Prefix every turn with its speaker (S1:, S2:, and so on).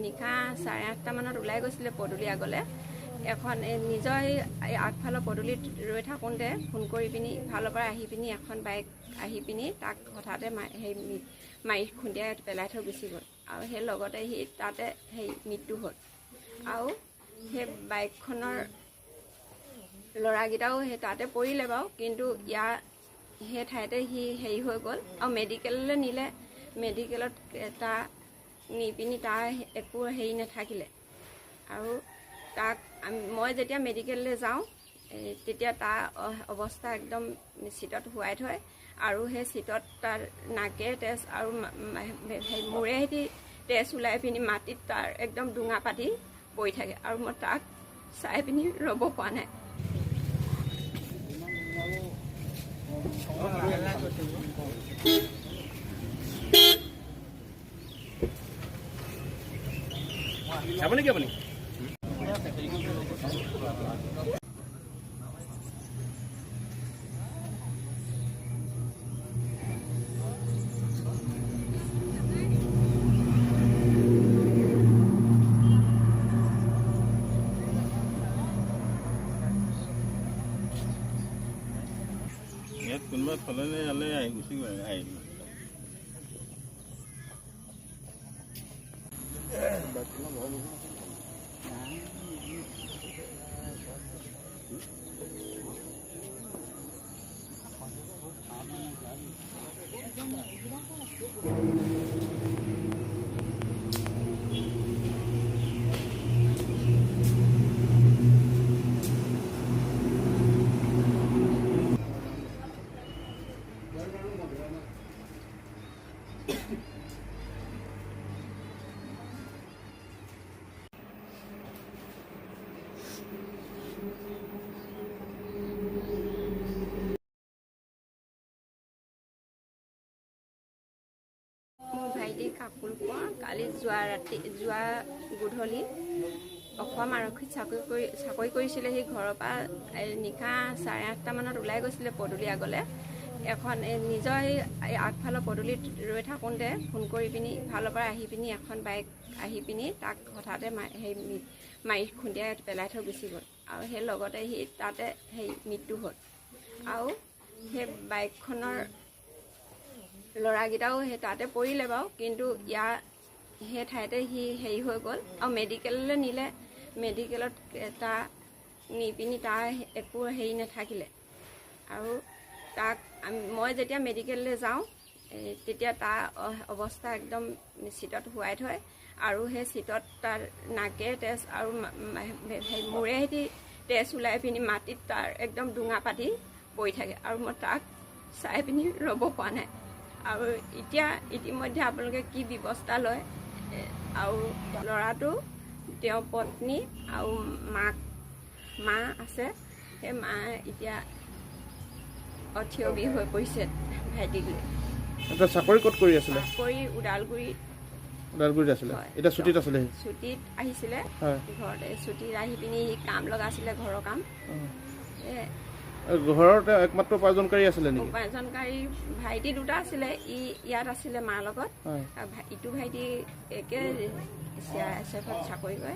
S1: নিশা 8:30 মানত ওলাই গৈছিলে পদূলি আগলৈ। এখন নিজৰ আগফালৰ পদূলিত ৰৈ থাকোঁতে ফোন কৰি পিনি ইফালৰ পৰা আহি পিনি এখন বাইক আহি পিনি তাক হঠাতে মাৰি খুন্দিয়াই পেলাই থৈ গুচি গ'ল আৰু সেই লগতে সি তাতে মৃত্যু হ'ল। আৰু সেই বাইকখনৰ ল'ৰাকেইটাও সেই তাতে পৰিলে বাৰু, কিন্তু সেই ঠাইতে সি হৈ গ'ল আৰু মেডিকেললৈ নিলে। মেডিকেলত তাৰ নি পিনি তাৰ একো নাথাকিলে আৰু তাক মই যেতিয়া মেডিকেললৈ যাওঁ তেতিয়া তাৰ অৱস্থা একদম চিটত শুৱাই থয় আৰু সেই চিটত তাৰ নাকে তেজ আৰু মূৰে সৈতে তেজ ওলাই পিনি মাটিত তাৰ একদম ডুঙা পাতি পৰি থাকে আৰু মই তাক চাই পিনি ৰ'ব পৰা নাই।
S2: আপুনি কি আপুনি
S3: ইয়াত কোনোবা থলে ইয়ালৈ আহি গুচি গ'ল আহিল।
S1: মোৰ ভাইটি কাকুল কোৱা কালি যোৱা গধূলি অসম আৰক্ষীত চাকৰি কৰিছিলে। সি ঘৰৰ পৰা নিশা 8:30 মানত ওলাই গৈছিলে পদূলি আগলৈ। এখন নিজৰ আগফালৰ পদূলিত ৰৈ থাকোঁতে ফোন কৰি পিনি ইফালৰ পৰা আহি পিনি এখন বাইক আহি পিনি তাক হঠাতে মাৰি খুন্দিয়াই পেলাই থৈ গুচি গ'ল আৰু সেই লগতে সি তাতে মৃত্যু হ'ল। আৰু সেই বাইকখনৰ ল'ৰাকেইটাও সেই তাতে পৰিলে বাৰু, কিন্তু সেই ঠাইতে সি হৈ গ'ল আৰু মেডিকেললৈ নিলে। মেডিকেলত তাৰ নি পিনি তাৰ একো নাথাকিলে আৰু তাক মই যেতিয়া মেডিকেললৈ যাওঁ তেতিয়া তাৰ অৱস্থা একদম চিটত শুৱাই থয় আৰু সেই চিটত তাৰ নাকে তেজ আৰু মূৰে সৈতে তেজ ওলাই পিনি মাটিত তাৰ একদম ডুঙা পাতি পৰি থাকে আৰু মই তাক চাই পিনি ৰ'ব পৰা নাই। আৰু ইতিমধ্যে আপোনালোকে কি ব্যৱস্থা লয়। আৰু ল'ৰাটো তেওঁৰ পত্নী আৰু মা আছে। সেই মা এতিয়া অথিয়বী হৈ পৰিছে ভাইটিক লৈ।
S2: এটা চাকৰি ক'ত কৰি আছিলে?
S1: চাকৰি ওদালগুৰিত
S2: আছিলে। এতিয়া ছুটীত আছিলে?
S1: ছুটীত আহিছিলে ঘৰতে। ছুটীত আহি পিনি কাম লগাইছিলে, ঘৰৰ কাম।
S2: ঘৰতে একমাত্ৰ উপাৰ্জনকাৰী আছিলে নেকি?
S1: উপাৰ্জনকাৰী ভাইটি দুটা আছিলে। ইয়াত আছিলে মাৰ লগত। ইটো ভাইটি একে CISF চাকৰি কৰে।